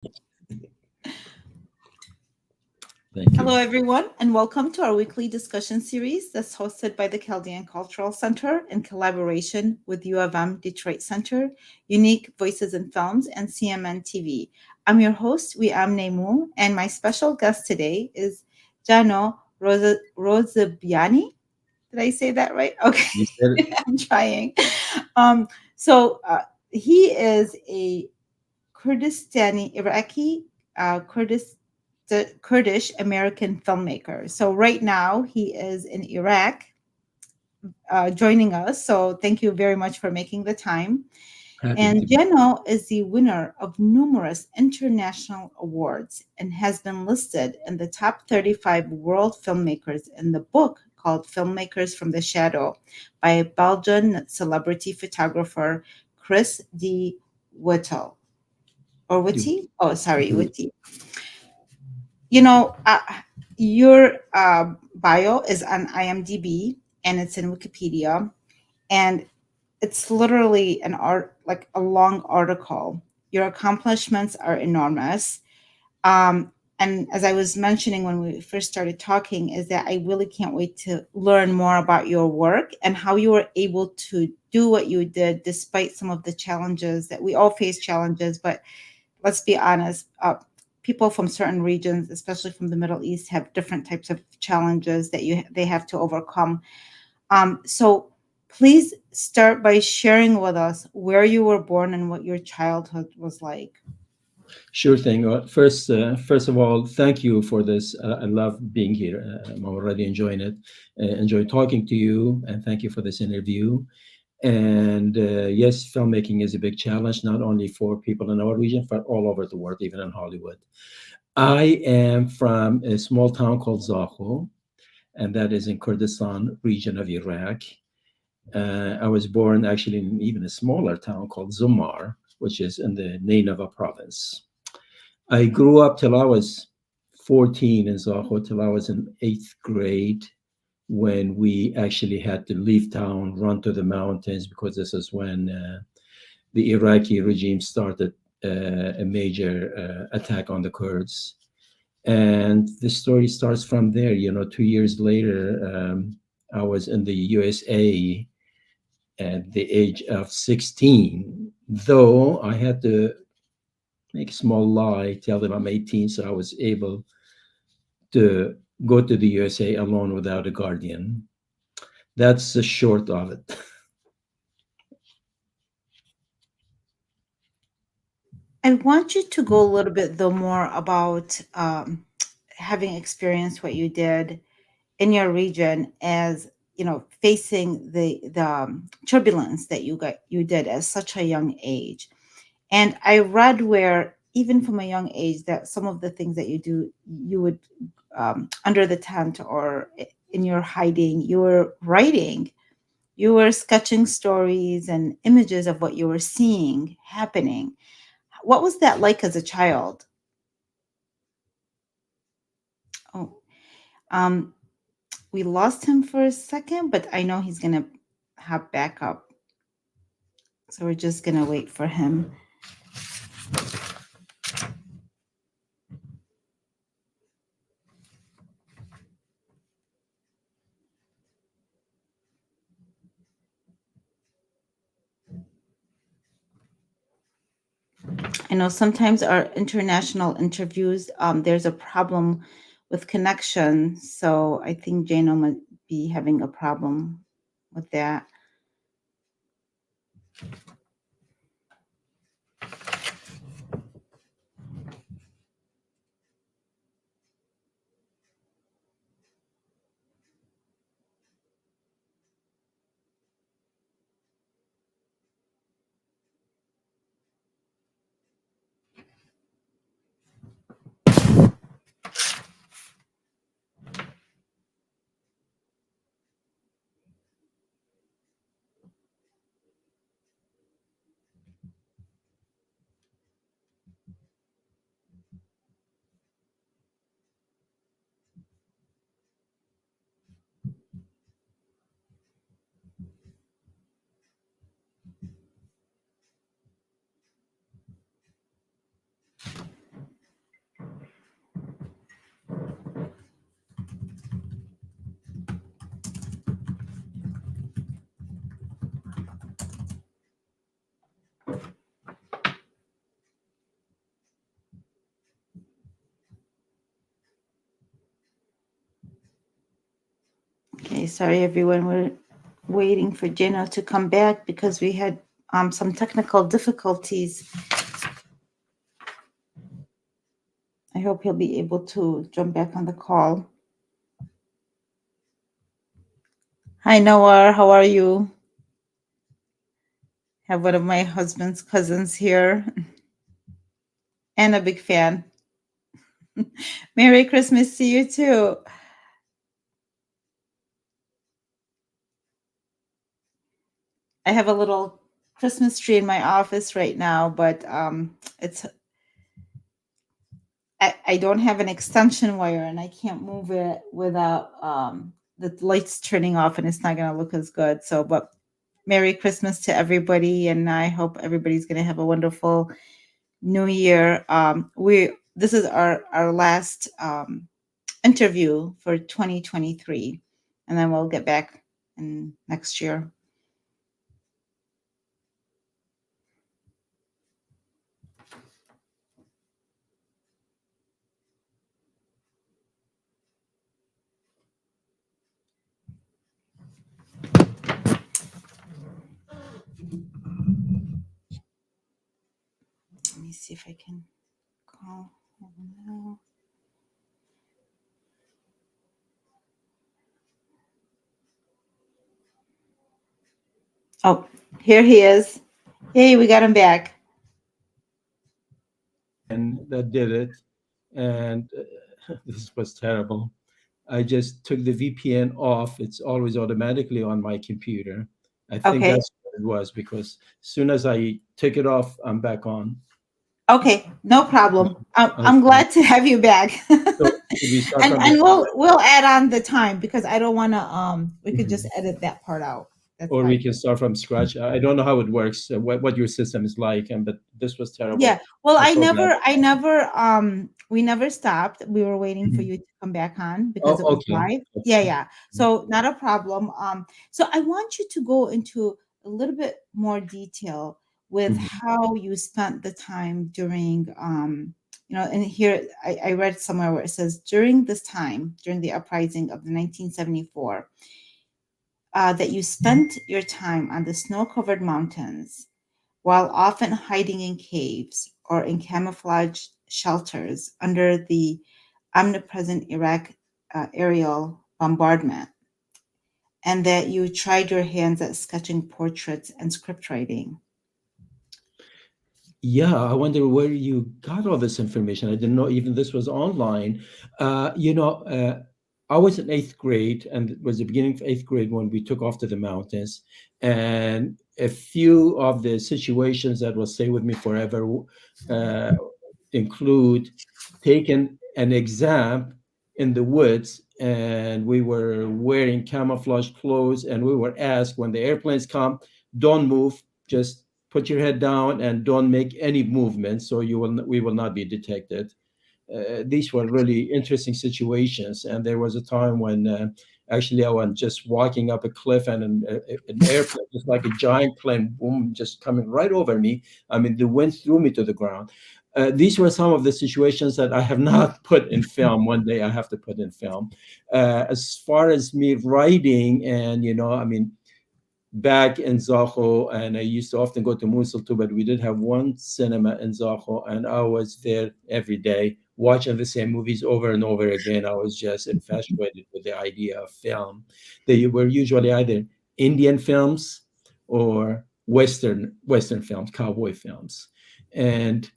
Thank Hello, you. everyone, and welcome to our weekly discussion series that's hosted by the Chaldean Cultural Center in collaboration with U of M Detroit Center, Unique Voices in Films, and CMN TV. I'm your host, Wiam Nemu, and my special guest today is Jano Rosebiani. Did I say that right? You Okay, said it. I'm trying. Um, so he is a Kurdistani Iraqi Kurdish American filmmaker. So right now he is in Iraq joining us. So thank you very much for making the time. Happy And to be. Jeno is the winner of numerous international awards and has been listed in the top 35 world filmmakers in the book called Filmmakers from the Shadow by Belgian celebrity photographer Chris D. Whittle. Or Witty? Oh, sorry, Witty. You know, your bio is on IMDb and it's in Wikipedia, and it's literally an art, like a long article. Your accomplishments are enormous. And as I was mentioning when we first started talking, is that I really can't wait to learn more about your work and how you were able to do what you did despite some of the challenges that we all face challenges, but let's be honest, people from certain regions, especially from the Middle East, have different types of challenges that they have to overcome. So please start by sharing with us where you were born and what your childhood was like. Sure thing. First of all, thank you for this. I love being here. I'm already enjoying it. Enjoy talking to you, and thank you for this interview. And yes, filmmaking is a big challenge, not only for people in our region, but all over the world, even in Hollywood. I am from a small town called Zaho, and that is in Kurdistan region of Iraq. I was born actually in even a smaller town called Zumar, which is in the Nineveh province. I grew up till I was 14 in Zaho, till I was in eighth grade, when we actually had to leave town, run to the mountains, because this is when the Iraqi regime started a major attack on the Kurds. And the story starts from there. 2 years later, I was in the USA at the age of 16, though I had to make a small lie, tell them I'm 18, so I was able to go to the USA alone without a guardian. That's the short of it. I want you to go a little bit though more about having experienced what you did in your region as facing the turbulence that you did at such a young age. And I read where even from a young age that some of the things that you do, you would under the tent or in your hiding, you were writing, you were sketching stories and images of what you were seeing happening. What was that like as a child? Oh, um, we lost him for a second, but I know he's gonna hop back up. So we're just gonna wait for him. I know sometimes our international interviews, there's a problem with connection. So I think Jano might be having a problem with that. sorry everyone. We're waiting for Jano to come back because we had some technical difficulties. I hope he'll be able to jump back on the call. Hi Noah, how are you? Have one of my husband's cousins here and a big fan. Merry Christmas to you too. I have a little Christmas tree in my office right now, but it's I don't have an extension wire and I can't move it without the lights turning off and it's not going to look as good. So, but Merry Christmas to everybody, and I hope everybody's going to have a wonderful New Year. We This is our last interview for 2023, and then we'll get back in next year. Let me see if I can call. No. Oh, here he is. Hey, we got him back. And that did it. And this was terrible. I just took the VPN off. It's always automatically on my computer. I think Okay. that's what it was because as soon as I took it off, I'm back on. Okay, no problem. I'm Okay. glad to have you back. So should we start and from the and beginning? we'll add on the time because I don't want to we could just Mhm. edit that part out. That's Or we fine. can start from scratch. I don't know how it works, what your system is like, but this was terrible. Yeah. Well, I'm so glad. we never stopped. We were waiting for Mhm. you to come back on because Oh, it was okay. live. That's Yeah, good. yeah. So not a problem. So I want you to go into a little bit more detail with Mhm. how you spent the time during and here I read somewhere where it says during this time, during the uprising of the 1974, that you spent your time on the snow-covered mountains while often hiding in caves or in camouflage shelters under the omnipresent Iraq aerial bombardment, and that you tried your hands at sketching portraits and script writing. Yeah, I wonder where you got all this information. I didn't know even this was online. Uh, you know, uh, I was in eighth grade, and it was the beginning of eighth grade when we took off to the mountains. And a few of the situations that will stay with me forever uh, include taking an exam in the woods, and we were wearing camouflage clothes, and we were asked when the airplanes come, don't move, just put your head down and don't make any movement so we will not be detected. These were really interesting situations, and there was a time when actually I was just walking up a cliff and an airplane, just like a giant plane, boom, just coming right over me. I mean, the wind threw me to the ground. These were some of the situations that I have not put in film. One day I have to put in film. As far as me writing, and I mean, back in Zaho, and I used to often go to Mosul too, but we did have one cinema in Zaho, and I was there every day watching the same movies over and over again. I was just infatuated with the idea of film. They were usually either Indian films or Western films, cowboy films. And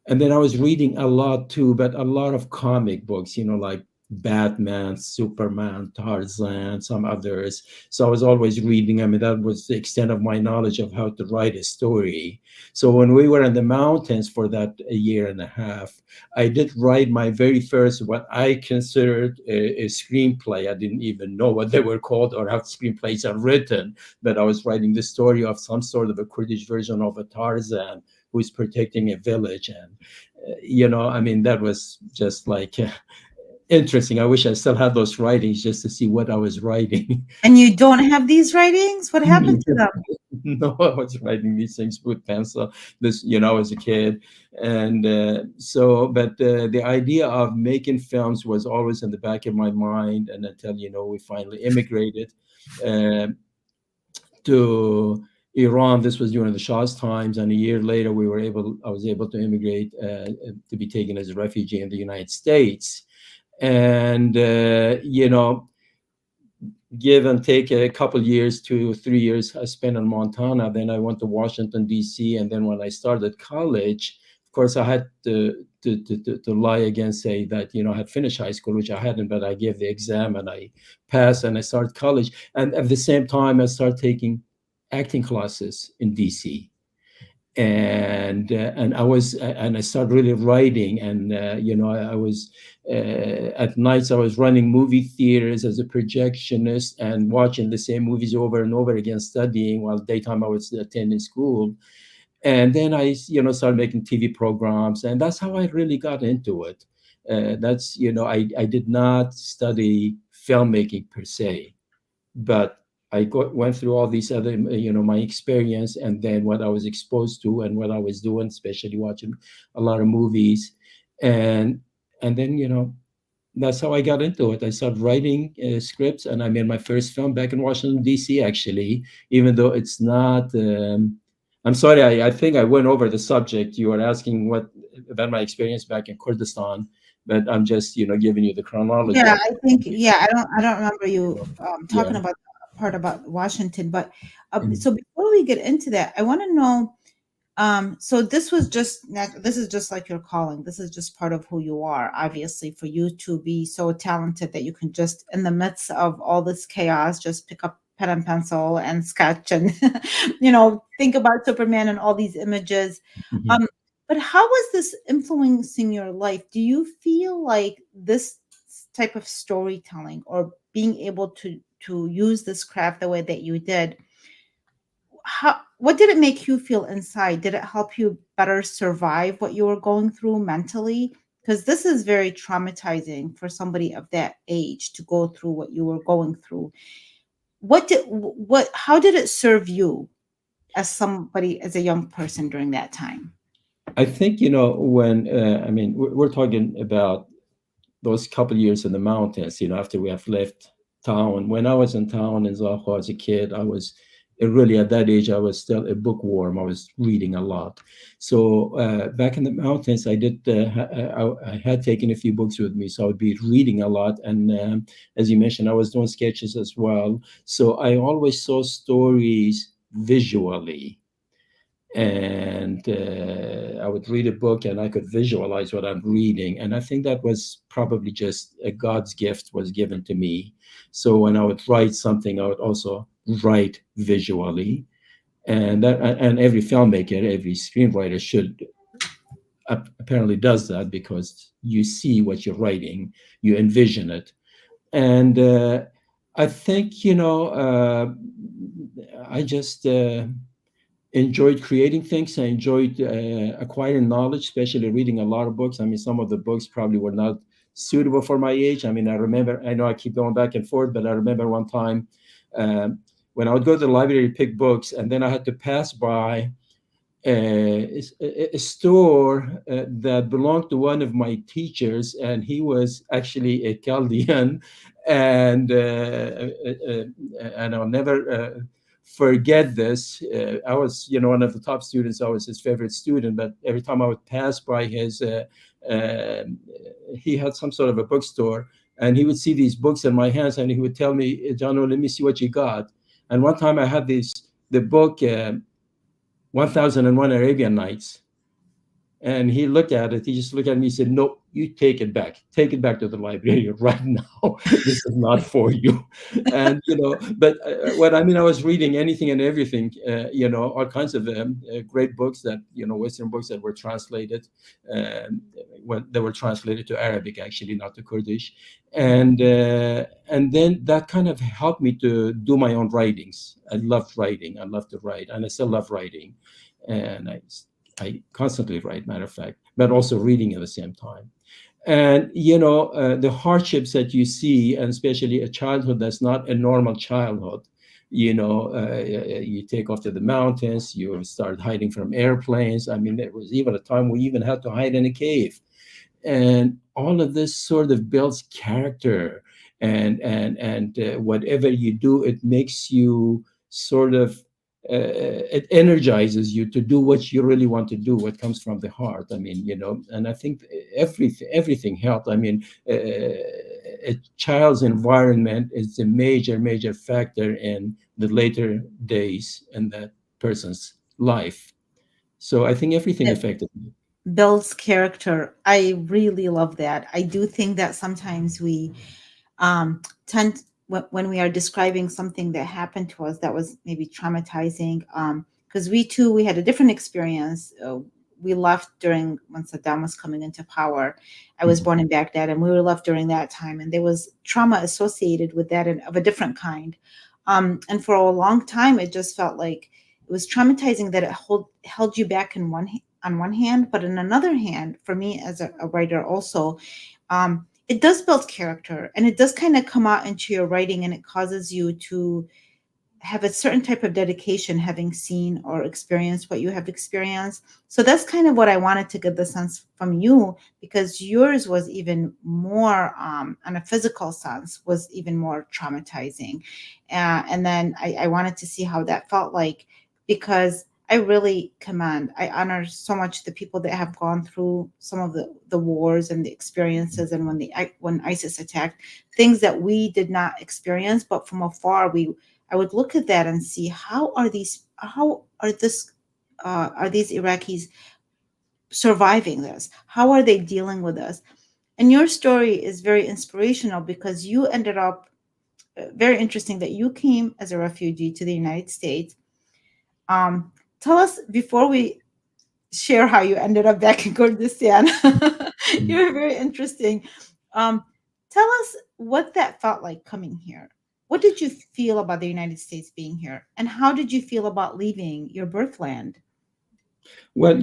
then I was reading a lot too, but a lot of comic books, like Batman, Superman, Tarzan, some others. So I was always reading. I mean, that was the extent of my knowledge of how to write a story. So when we were in the mountains for that a year and a half, I did write my very first, what I considered a screenplay. I didn't even know what they were called or how screenplays are written, but I was writing the story of some sort of a Kurdish version of a Tarzan who's protecting a village. And I mean, that was just like interesting. I wish I still had those writings just to see what I was writing. And you don't have these writings? What happened to them? No, I was writing these things with pencil. This, as a kid, and but the idea of making films was always in the back of my mind, and until we finally immigrated uh, to Iran. This was during the Shah's times, and a year later, I was able to immigrate to be taken as a refugee in the United States, and give and take a couple years, 2 3 years I spent in Montana. Then I went to Washington D.C. And then when I started college, of course, I had to lie again, say that I had finished high school, which I hadn't, but I gave the exam and I passed, and I started college. And at the same time, I started taking acting classes in D.C. And I started really writing, and I was at nights I was running movie theaters as a projectionist and watching the same movies over and over again, studying, while daytime I was attending school. And then I started making TV programs, and that's how I really got into it. That's I did not study filmmaking per se, but went through all these other, my experience, and then what I was exposed to and what I was doing, especially watching a lot of movies, and then that's how I got into it. I started writing scripts, and I made my first film back in Washington D.C. Actually, even though it's not. I'm sorry, I think I went over the subject. You were asking what about my experience back in Kurdistan, but I'm just giving you the chronology Yeah, of I think, it. yeah, I don't remember you Yeah. talking about the part about Washington, but Mhm. so before we get into that, I want to know. So this is just like your calling. This is just part of who you are, obviously, for you to be so talented that you can just, in the midst of all this chaos, just pick up pen and pencil and sketch and, think about Superman and all these images. Mhm. Um, but how was this influencing your life? Do you feel like this type of storytelling or being able to use this craft the way that you did, what did it make you feel inside? Did it help you better survive what you were going through mentally? Because this is very traumatizing for somebody of that age to go through what you were going through. How did it serve you as somebody, as a young person during that time? I think when I mean we're talking about those couple years in the mountains, after we have left town. When I was in town in Zaho as a kid, I was really at that age, I was still a bookworm. I was reading a lot. So back in the mountains, I had taken a few books with me, so I would be reading a lot. And as you mentioned, I was doing sketches as well. So I always saw stories visually, and I would read a book and I could visualize what I'm reading. And I think that was probably just a God's gift was given to me. So when I would write something, I would also write visually. And every filmmaker, every screenwriter should apparently does that, because you see what you're writing, you envision it. And I think I just enjoyed creating things. I enjoyed acquiring knowledge, especially reading a lot of books. I mean, some of the books probably were not suitable for my age. I mean, I know I keep going back and forth, but I remember one time um, when I would go to the library to pick books, and then I had to pass by a store that belonged to one of my teachers, and he was actually a Chaldean, and and I'll never forget this. I was, one of the top students. I was his favorite student, but every time I would pass by uh, he had some sort of a bookstore, and he would see these books in my hands, and he would tell me, "Jano, let me see what you got." And one time I had the book. 1001 Arabian Nights. And he looked at it. He just looked at me. He said, "No, you take it back. Take it back to the library right now. This is not for you." And but what I mean, I was reading anything and everything. All kinds of great books that Western books that were translated. When they were translated to Arabic, actually, not to Kurdish, and then that kind of helped me to do my own writings. I loved writing. I love to write, and I still love writing, and I constantly write, matter of fact. but also reading at the same time. And the hardships that you see, and especially a childhood that's not a normal childhood. You take off to the mountains, you start hiding from airplanes. I mean, there was even a time we even had to hide in a cave, and all of this sort of builds character. And whatever you do, it makes you sort of it energizes you to do what you really want to do, what comes from the heart. I mean, and I think everything helped. I mean, a child's environment is a major factor in the later days in that person's life. So I think everything It affected me. builds character. I really love that. I do think that sometimes we tend when we are describing something that happened to us that was maybe traumatizing, because we too we had a different experience. We left during when Saddam was coming into power. I was Mhm. born in Baghdad, and we were left during that time, and there was trauma associated with that, and of a different kind. And for a long time, it just felt like it was traumatizing that it held you back in on one hand, but in another hand, for me as a writer also, it does build character, and it does kind of come out into your writing, and it causes you to have a certain type of dedication, having seen or experienced what you have experienced. So that's kind of what I wanted to get the sense from you, because yours was even more, on a physical sense, was even more traumatizing. And then I wanted to see how that felt like, because I really I honor so much the people that have gone through some of the wars and the experiences, and when ISIS attacked, things that we did not experience, but from afar I would look at that and see how are these Iraqis surviving this? How are they dealing with this? And your story is very inspirational, because you ended up, very interesting that you came as a refugee to the United States. Um, Tell us, before we share how you ended up back in Kurdistan. You're very interesting. Um, Tell us what that felt like coming here. What did you feel about the United States being here? And how did you feel about leaving your birthland? Well,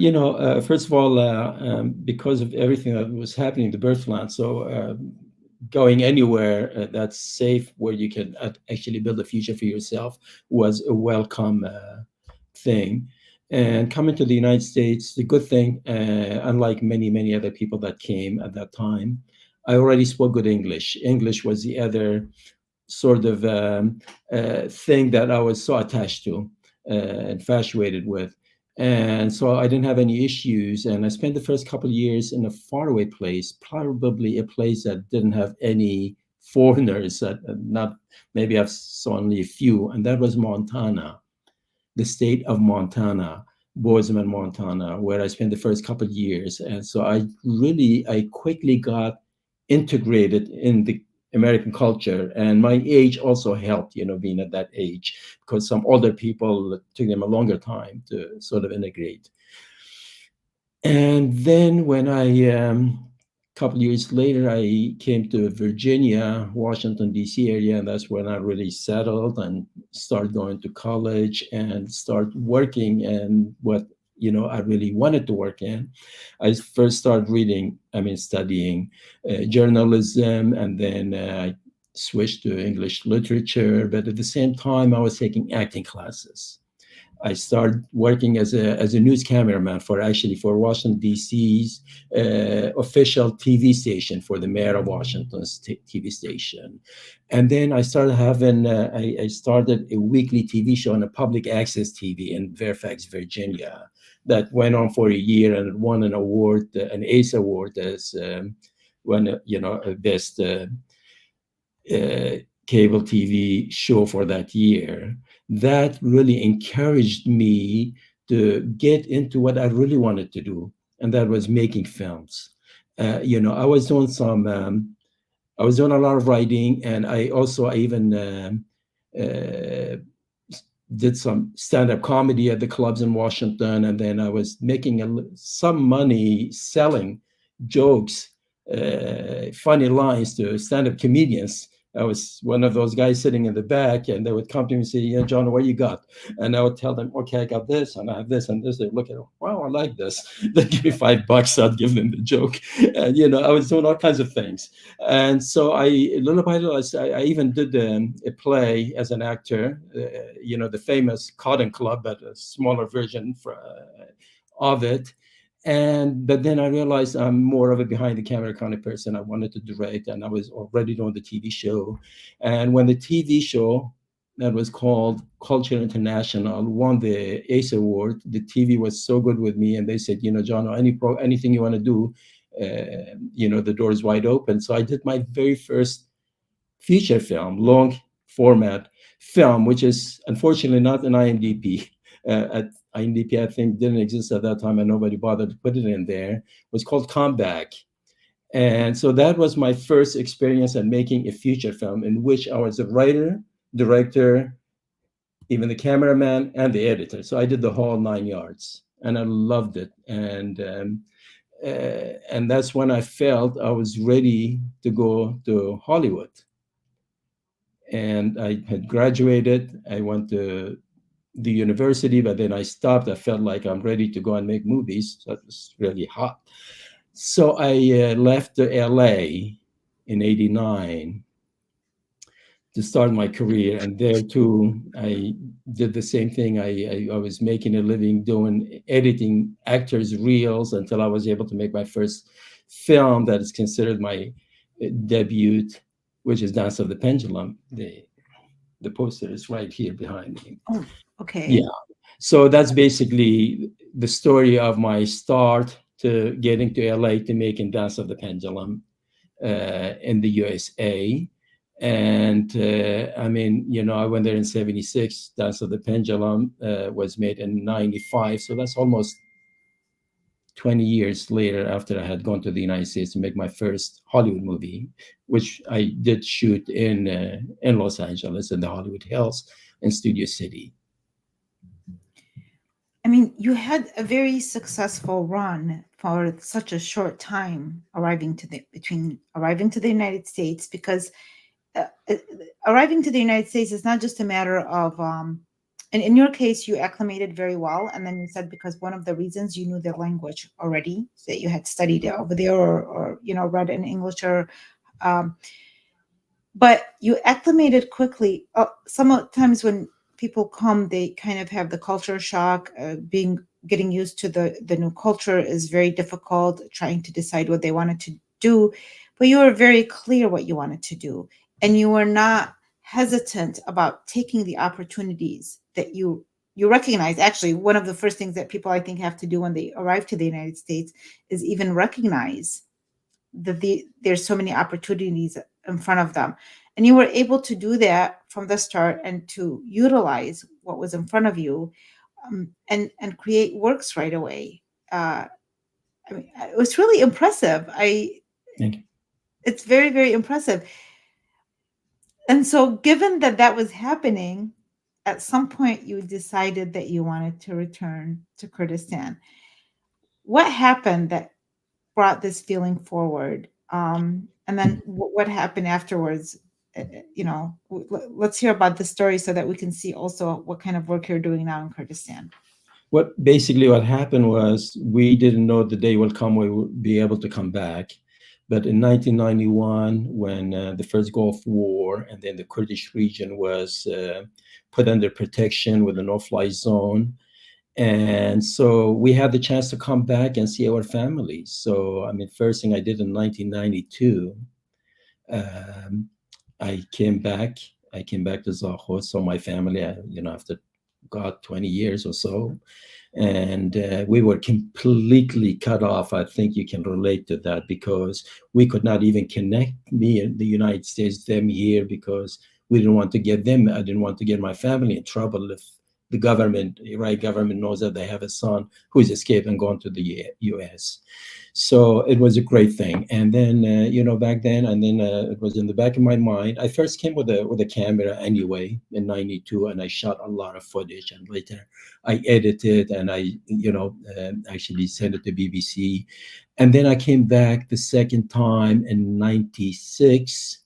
first of all, because of everything that was happening in the birthland, so going anywhere that's safe, where you can actually build a future for yourself, was a welcome thing. And coming to the United States, the good thing, unlike many other people that came at that time, I already spoke good English. English was the other sort of thing that I was so attached to, infatuated with. And so I didn't have any issues. And I spent the first couple of years in a faraway place, probably a place that didn't have any foreigners, not maybe I've saw only a few, and that was Montana, the state of Montana, Bozeman, Montana, where I spent the first couple of years. And so I quickly got integrated in the American culture. And my age also helped, being at that age, because some older people, it took them a longer time to sort of integrate. And then when a couple years later, I came to Virginia, Washington, D.C. area, and that's when I really settled and started going to college and start working and what, I really wanted to work in. I first started studying journalism, and then I switched to English literature. But at the same time, I was taking acting classes. I started working as a news cameraman for Washington D.C.'s official TV station, for the mayor of Washington's TV station, and then I started a weekly TV show on a public access TV in Fairfax, Virginia, that went on for a year and won an award, an ACE award, as one best uh, cable TV show for that year. That really encouraged me to get into what I really wanted to do, and that was making films. I was doing I was doing a lot of writing, and I even uh, did some stand-up comedy at the clubs in Washington, and then I was making some money selling jokes, funny lines to stand-up comedians I was one of those guys sitting in the back, and they would come to me and say, "Yeah, John, what you got?" And I would tell them, "Okay, I got this, and I have this, and this." They look at it, "Wow, I like this." They give me $5. I'd give them the joke, and I was doing all kinds of things. And so little by little, I even did a play as an actor. The famous Cotton Club, but a smaller version of it. And but then I realized I'm more of a behind the camera kind of person. I wanted to direct, and I was already doing the TV show. And when the TV show that was called Culture International won the Ace Award, the TV was so good with me, and they said, John, anything you want to do, the door is wide open. So I did my very first feature film, long format film, which is unfortunately not an IMDb. At IMDb, I think didn't exist at that time, and nobody bothered to put it in there. It was called Comeback, and so that was my first experience at making a feature film, in which I was a writer, director, even the cameraman, and the editor. So I did the whole 9 yards, and I loved it. And that's when I felt I was ready to go to Hollywood. And I had graduated. I went to the university, but then I stopped. I felt like I'm ready to go and make movies. So it was really hot. So I left to LA in '89 to start my career. And there too, I did the same thing. I was making a living doing editing actors' reels until I was able to make my first film that is considered my debut, which is Dance of the Pendulum. The poster is right here behind me. Oh, okay. Yeah. So that's basically the story of my start to getting to LA to making Dance of the Pendulum in the USA. And I mean, I went there in '76. Dance of the Pendulum was made in '95. So that's almost 20 years later, after I had gone to the United States to make my first Hollywood movie, which I did shoot in Los Angeles, in the Hollywood Hills, in Studio City. I mean, you had a very successful run for such a short time arriving to the United States, because uh, uh, arriving to the United States is not just a matter of and in your case you acclimated very well, and then you said because one of the reasons you knew the language already, so that you had studied it over there, or read in English, or um, but you acclimated quickly. Sometimes when people come, they kind of have the culture shock. Being getting used to the new culture is very difficult. Trying to decide what they wanted to do, but you were very clear what you wanted to do, and you were not hesitant about taking the opportunities that you recognize. Actually, one of the first things that people, I think, have to do when they arrive to the United States is even recognize that there's so many opportunities in front of them, and you were able to do that from the start and to utilize what was in front of you, and create works right away. I mean, it was really impressive. I Thank you. It's very, very impressive. And so, given that that was happening, at some point you decided that you wanted to return to Kurdistan. What happened that brought this feeling forward? And then what happened afterwards? Let's hear about the story so that we can see also what kind of work you're doing now in Kurdistan. What happened was, we didn't know the day will come we would be able to come back. But in 1991, when the first Gulf War and then the Kurdish region was put under protection with a no-fly zone, and so we had the chance to come back and see our families. So I mean, first thing I did in 1992, um, I came back. I came back to Zaho, saw my family. After God, 20 years or so, and we were completely cut off. I think you can relate to that, because we could not even connect, me in the United States, them here, because we didn't want to get them. I didn't want to get my family in trouble if the government, Iraqi government, knows that they have a son who's escaped and gone to the U.S. So it was a great thing. And then back then, and then it was in the back of my mind. I first came with a camera anyway in '92, and I shot a lot of footage, and later I edited, and I actually sent it to BBC. And then I came back the second time in '96,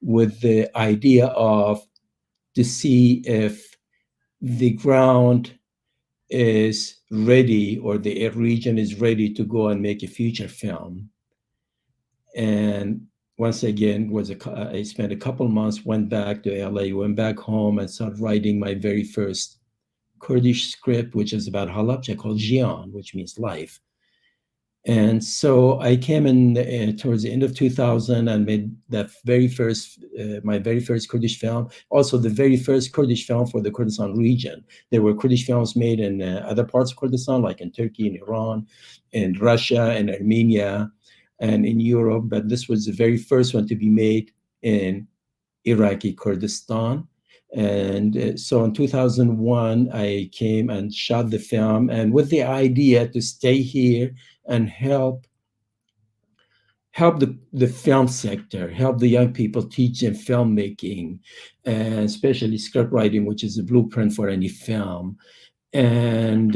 with the idea of to see if the ground is ready or the region is ready to go and make a feature film. And once again, I spent a couple months, went back to LA, went back home, and started writing my very first Kurdish script, which is about Halabja, called Jian, which means life. And so I came in towards the end of 2000 and made my very first Kurdish film, also the very first Kurdish film for the Kurdistan region. There were Kurdish films made in other parts of Kurdistan, like in Turkey, in Iran, in Russia, and Armenia, and in Europe, but this was the very first one to be made in Iraqi Kurdistan. And so in 2001, I came and shot the film, and with the idea to stay here and help the film sector, help the young people, teach them filmmaking, and especially script writing, which is a blueprint for any film. And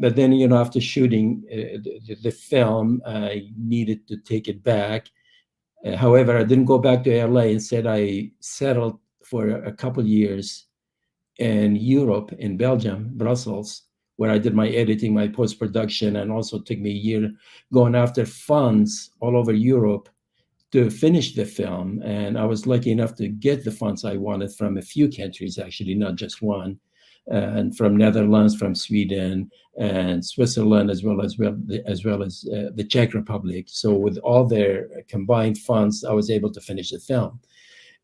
but then, after shooting the film, I needed to take it back. However, I didn't go back to LA. Instead, I settled for a couple years in Europe, in Belgium, Brussels, where I did my editing, my post production, and also took me a year going after funds all over Europe to finish the film. And I was lucky enough to get the funds I wanted from a few countries, actually, not just one. And from Netherlands, from Sweden, and Switzerland, as well as the Czech Republic. So with all their combined funds, I was able to finish the film.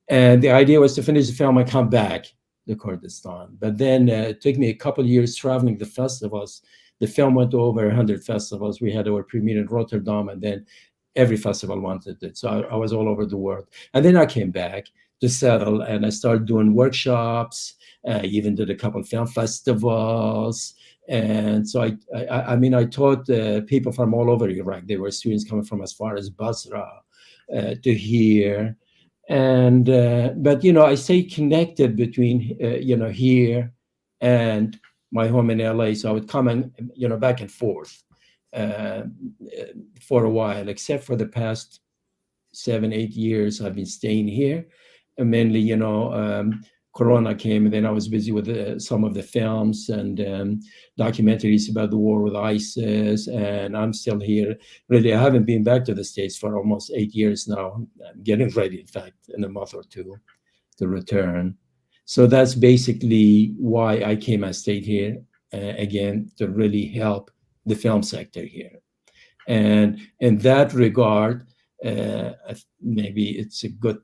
And the idea was to finish the film and come back to Kurdistan. But then it took me a couple of years traveling the festivals. The film went to over 100 festivals. We had our premiere in Rotterdam, and then every festival wanted it. So I was all over the world. And then I came back to settle, and I started doing workshops. Even did a couple of film festivals. And so I taught people from all over Iraq. There were students coming from as far as Basra to here. And but I stay connected between here and my home in LA. So I would come and back and forth uh, for a while, except for the past 7, 8 years I've been staying here. And mainly, Corona came, and then I was busy with some of the films and documentaries about the war with ISIS. And I'm still here. Really, I haven't been back to the States for almost 8 years now. I'm getting ready, in fact, in a month or two to return. So that's basically why I came and stayed here again, to really help the film sector here. And in that regard, maybe it's a good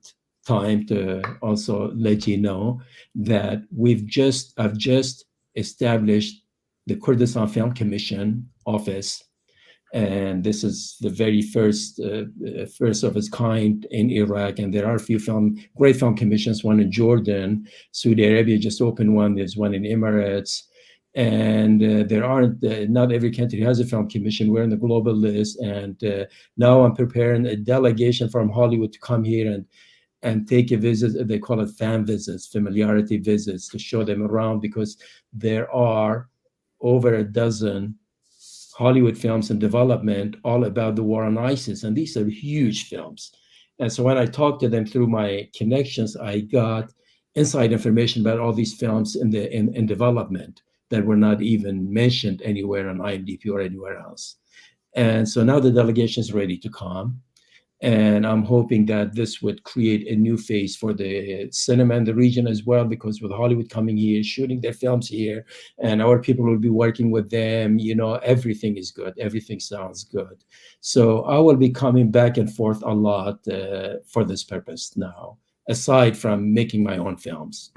time to also let you know that I've just established the Kurdistan Film Commission office, and this is the very first of its kind in Iraq. And there are a few great film commissions. One in Jordan, Saudi Arabia just opened one. There's one in Emirates, and there aren't. Not every country has a film commission. We're on the global list, and now I'm preparing a delegation from Hollywood to come here and take a visit. They call it fan visits, familiarity visits, to show them around, because there are over a dozen Hollywood films in development all about the war on ISIS. And these are huge films. And so when I talked to them through my connections, I got inside information about all these films in development that were not even mentioned anywhere on IMDb or anywhere else. And so now the delegation is ready to come. And I'm hoping that this would create a new phase for the cinema in the region as well, because with Hollywood coming here, shooting their films here, and our people will be working with them, everything is good. Everything sounds good. So I will be coming back and forth a lot for this purpose now, aside from making my own films.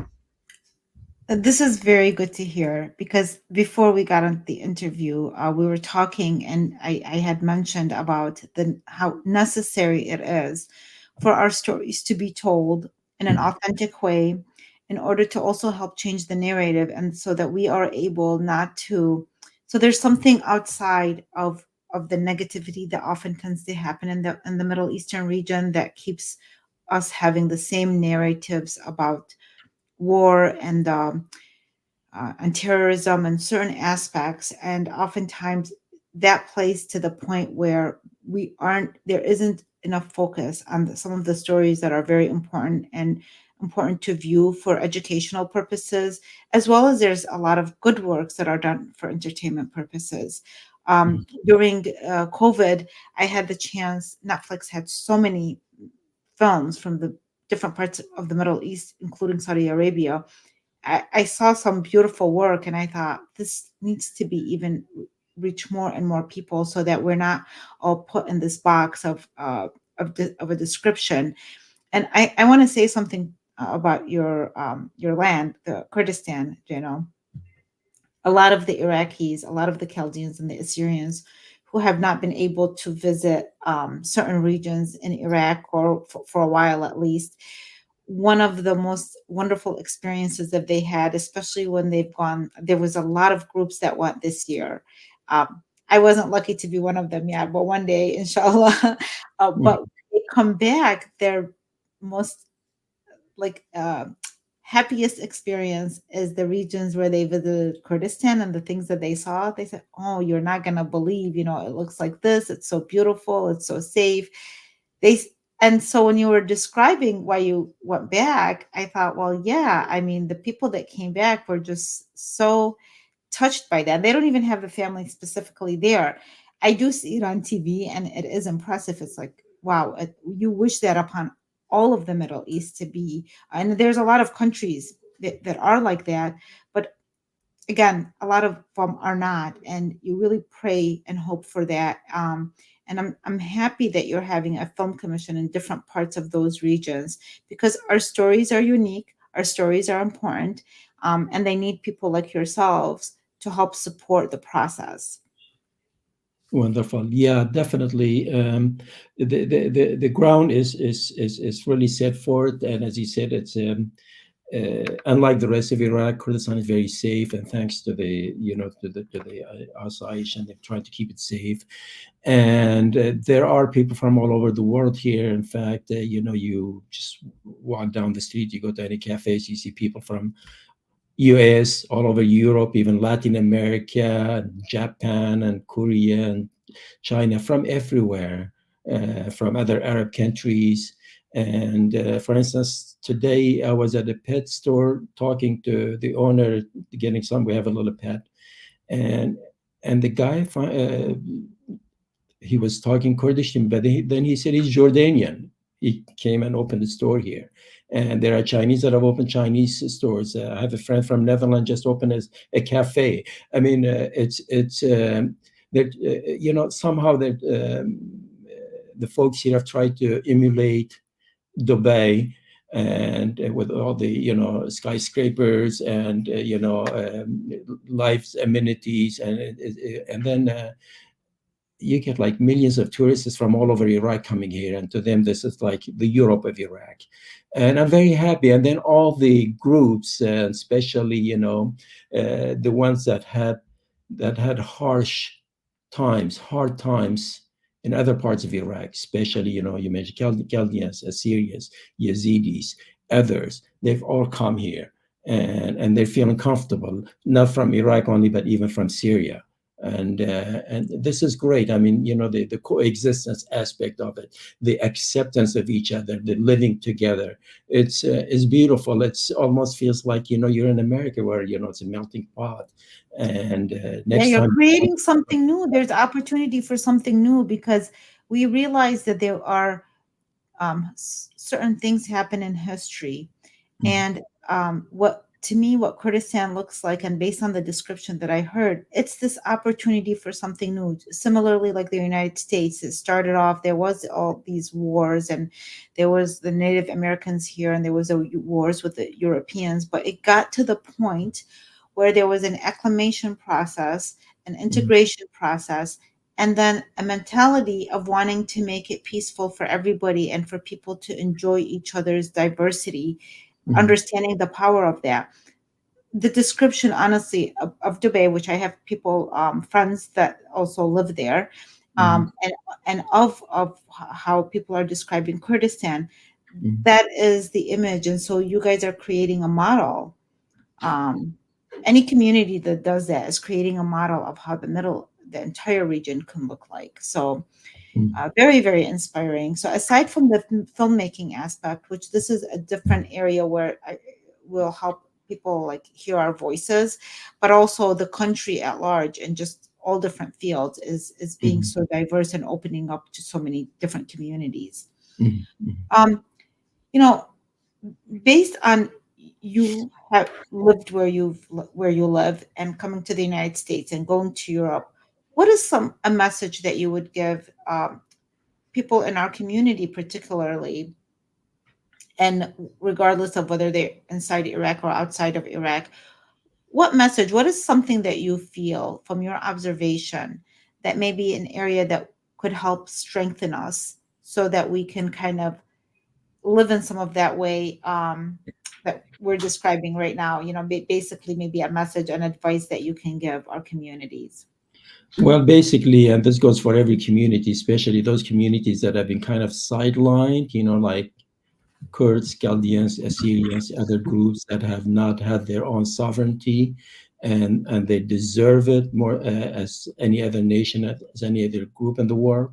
This is very good to hear, because before we got on the interview, we were talking, and I had mentioned about how necessary it is for our stories to be told in an authentic way, in order to also help change the narrative, and so that we are able not to. So there's something outside of the negativity that often tends to happen in the Middle Eastern region, that keeps us having the same narratives about war and terrorism and certain aspects. And oftentimes that plays to the point where we aren't there isn't enough focus on some of the stories that are very important and important to view for educational purposes, as well as there's a lot of good works that are done for entertainment purposes. Mhm. During COVID, I had the chance. Netflix had so many films from the different parts of the Middle East, including Saudi Arabia. I saw some beautiful work, and I thought this needs to be even reach more and more people, so that we're not all put in this box of a description. And I want to say something about your land, the Kurdistan. A lot of the Iraqis, a lot of the Chaldeans and the Assyrians who have not been able to visit certain regions in Iraq, or for a while at least, one of the most wonderful experiences that they had, especially when they've gone, there was a lot of groups that went this year. I wasn't lucky to be one of them yet, but one day, inshallah. But when they come back, their most like happiest experience is the regions where they visited Kurdistan, and the things that they saw. They said, "Oh, you're not gonna believe, it looks like this. It's so beautiful. It's so safe." They and so when you were describing why you went back, I thought, well, yeah, I mean, the people that came back were just so touched by that. They don't even have the family specifically there. I do see it on TV, and it is impressive. It's like, wow, you wish that upon all of the Middle East to be. And there's a lot of countries that are like that. But again, a lot of them are not. And you really pray and hope for that. And I'm happy that you're having a film commission in different parts of those regions, because our stories are unique, our stories are important, and they need people like yourselves to help support the process. Wonderful. Yeah, definitely. The ground is really set for it, and as you said, it's unlike the rest of Iraq, Kurdistan is very safe, and thanks to the Asayish, and they're trying to keep it safe. And there are people from all over the world here. In fact, you just walk down the street, you go to any cafes, you see people from US, all over Europe, even Latin America, Japan, and Korea, and China, from everywhere, from other Arab countries. And for instance, today I was at a pet store talking to the owner, getting some. We have a little pet, and the guy, he was talking Kurdish, but then he said he's Jordanian. He came and opened a store here. And there are Chinese that have opened Chinese stores. I have a friend from Netherlands just opened a cafe. I mean, it's that somehow that the folks here have tried to emulate Dubai, and with all the skyscrapers and life's amenities, and then you get like millions of tourists from all over Iraq coming here, and to them, this is like the Europe of Iraq. And I'm very happy. And then all the groups, especially the ones that had hard times in other parts of Iraq, especially you mentioned Chaldeans, Assyrians, Yazidis, others. They've all come here, and they're feeling comfortable, not from Iraq only, but even from Syria, and this is great. I mean, the coexistence aspect of it, the acceptance of each other, the living together. It's beautiful. It's almost feels like you're in America, where it's a melting pot. And Yeah, next you're time. creating something new. There's opportunity for something new, because we realize that there are certain things happen in history. Mhm, And what to me, what Kurdistan looks like, and based on the description that I heard, it's this opportunity for something new. Similarly, like the United States, it started off, there was all these wars, and there was the Native Americans here, and there was wars with the Europeans, but it got to the point where there was an acclimation process, an mhm, integration process, and then a mentality of wanting to make it peaceful for everybody and for people to enjoy each other's diversity, mhm, understanding the power of that. The description, honestly, of Dubai, which I have people, friends that also live there, mhm, and of how people are describing Kurdistan, mhm. that is the image. And so you guys are creating a model. um, any community that does that is creating a model of how the entire region can look like. So mm, Very, very inspiring. So, aside from the filmmaking aspect, which this is a different area where I will help people like hear our voices, but also the country at large and just all different fields is being mm, so diverse and opening up to so many different communities. mm, mm. Um, you know, based on you have lived where you live and coming to the United States and going to Europe, what is some a message that you would give people in our community, particularly, and regardless of whether they're inside Iraq or outside of Iraq? What message? What is something that you feel from your observation that may be an area that could help strengthen us so that we can kind of live in some of that way that we're describing right now, basically maybe a message and advice that you can give our communities. Well, basically, and this goes for every community, especially those communities that have been kind of sidelined, like Kurds, Chaldeans, Assyrians, other groups that have not had their own sovereignty, and they deserve it more as any other nation, as any other group in the world.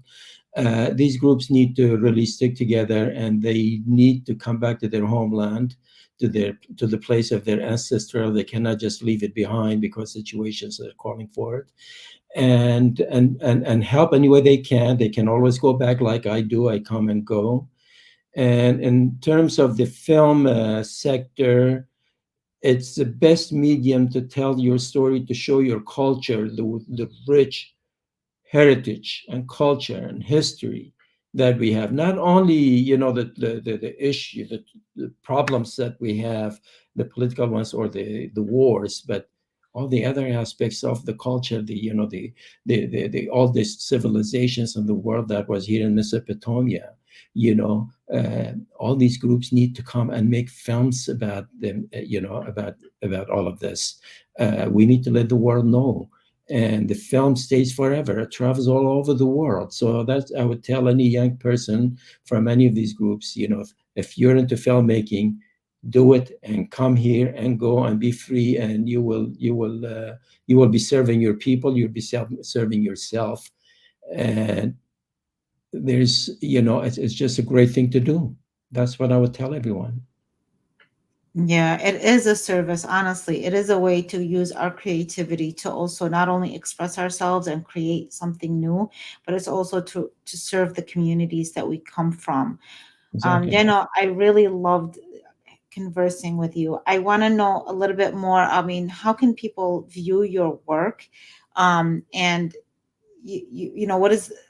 These groups need to really stick together, and they need to come back to their homeland, to the place of their ancestral. They cannot just leave it behind because situations are calling for it, and help any way they can. They can always go back, like I do. I come and go. And in terms of the film sector, it's the best medium to tell your story, to show your culture, the rich heritage and culture and history that we have. Not only, the issue, the problems that we have, the political ones or the wars, but all the other aspects of the culture, the all these civilizations in the world that was here in Mesopotamia. All these groups need to come and make films about them, about all of this. We need to let the world know, and the film stays forever. It travels all over the world. So that's, I would tell any young person from any of these groups, if you're into filmmaking, do it and come here and go and be free, and you will be serving your people. You'll be serving yourself, and it's just a great thing to do. That's what I would tell everyone. Yeah, it is a service, honestly. It is a way to use our creativity to also not only express ourselves and create something new, but it's also to serve the communities that we come from. Exactly. Jano, I really loved conversing with you. I want to know a little bit more. I mean, how can people view your work? And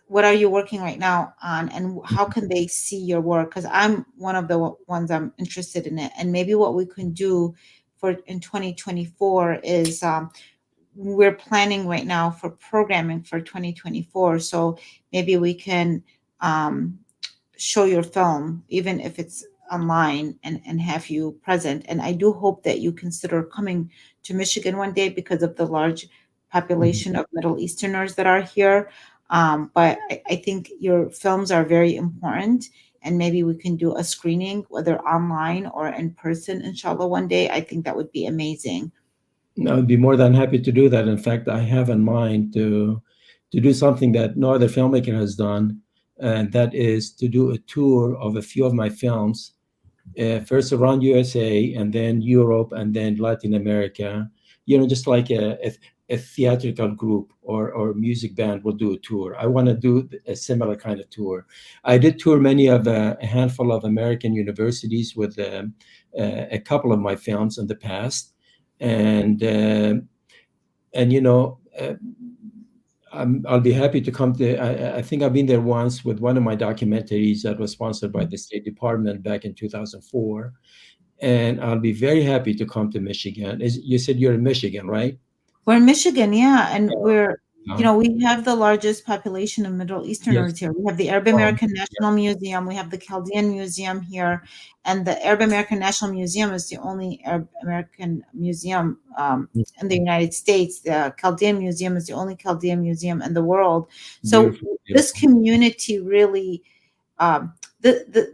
what are you working right now on, and how can they see your work? Because I'm one of the ones I'm interested in it, and maybe what we can do for in 2024 is we're planning right now for programming for 2024, so maybe we can um, show your film, even if it's online, and have you present. And I do hope that you consider coming to Michigan one day because of the large Mhm. population of Middle Easterners that are here. But I think your films are very important. And maybe we can do a screening, whether online or in person, inshallah, one day. I think that would be amazing. I'd be more than happy to do that. In fact, I have in mind to do something that no other filmmaker has done, and that is to do a tour of a few of my films, first around USA, and then Europe, and then Latin America. Just like a theatrical group or music band will do a tour. I want to do a similar kind of tour. I did tour many of a handful of American universities with a couple of my films in the past, and I'll be happy to come to. I think I've been there once with one of my documentaries that was sponsored by the State Department back in 2004, and I'll be very happy to come to Michigan. You said you're in Michigan, right? We're in Michigan, yeah, and Oh, no. we have the largest population of Middle Yes. Easterners here. We have the Arab Oh, American yeah. National Museum, we have the Chaldean Museum here, and the Arab American National Museum is the only Arab American museum in the United States. The Chaldean Museum is the only Chaldean museum in the world. So Beautiful, this beautiful. community really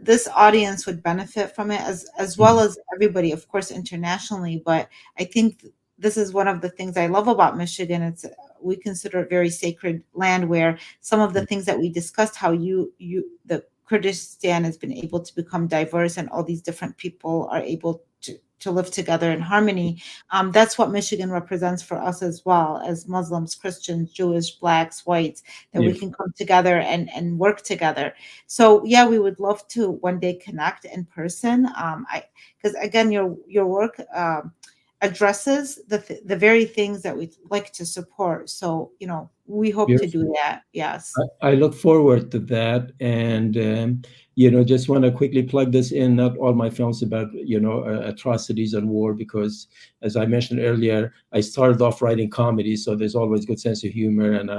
this audience would benefit from it, as well Mhm. as everybody, of course, internationally. But I think this is one of the things I love about Michigan. It's we consider it very sacred land where some of the things that we discussed, how the Kurdistan has been able to become diverse and all these different people are able to live together in harmony. That's what Michigan represents for us as well as Muslims, Christians, Jewish, blacks, whites, that we can Beautiful. come together and work together. So yeah, we would love to one day connect in person. I because again, your work addresses the very things that we'd like to support. So we hope to do Beautiful. that. Yes. I look forward to that. And, just want to quickly plug this in. Not all my films about, atrocities and war, because as I mentioned earlier, I started off writing comedy. So there's always good sense of humor. And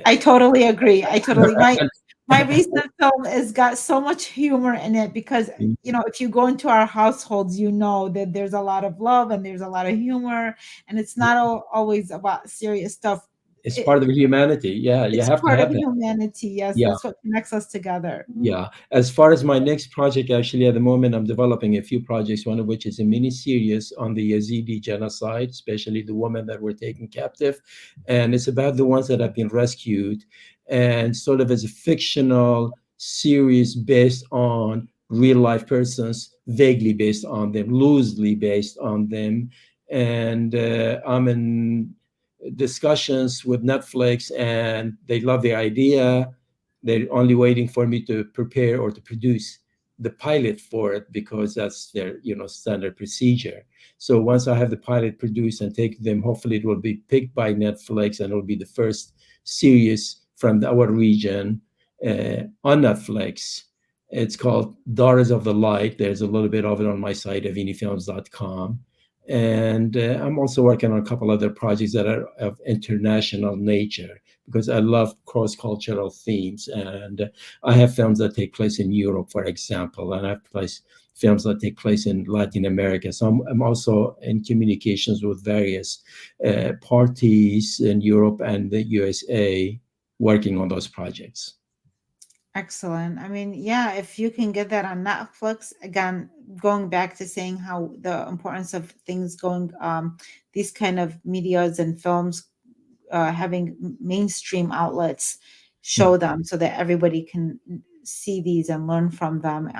I totally agree. I totally my and, recent film has got so much humor in it because if you go into our households, you know that there's a lot of love and there's a lot of humor, and it's not always about serious stuff. it's It, part of humanity. Yeah, you it's have to part of have that. humanity. Yes, Yeah. that's what connects us together. Yeah. As far as my next project, actually, at the moment, I'm developing a few projects, one of which is a mini series on the Yazidi genocide, especially the women that were taken captive. And it's about the ones that have been rescued, and sort of as a fictional series based on real life persons, vaguely based on them, loosely based on them. And I'm in discussions with Netflix, and they love the idea. They're only waiting for me to prepare or to produce the pilot for it, because that's their standard procedure. So once I have the pilot produced and take them, hopefully it will be picked by Netflix, and it'll be the first series from our region on Netflix. It's called Daughters of the Light. There's a little bit of it on my site, avinifilms.com. And I'm also working on a couple other projects that are of international nature, because I love cross-cultural themes. And I have films that take place in Europe, for example, and I have films that take place in Latin America. So I'm also in communications with various parties in Europe and the USA, working on those projects. Excellent. I mean, yeah, if you can get that on Netflix, again, going back to saying how the importance of things going, these kind of medias and films, having mainstream outlets Mm. show them so that everybody can see these and learn from them.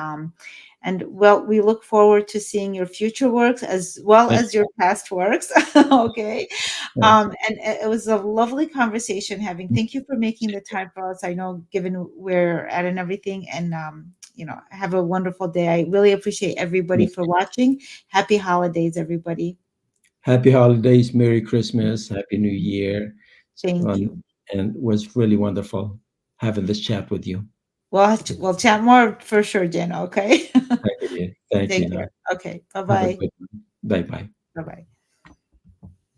And well, we look forward to seeing your future works as well Thank as your past works. Okay. you. Thanks. And it was a lovely conversation having. Thank you for making the time for us. I know, given where we're at and everything, and have a wonderful day. I really appreciate everybody for watching. Happy holidays, everybody. Happy holidays, Merry Christmas, Happy New Year. Thank Um, you. and it was really wonderful having this chat with you. We'll chat more for sure, Jen. Okay. Thank you. Thank you. Take Now, care. Okay. Bye have a bye. good one. Bye bye. Bye bye.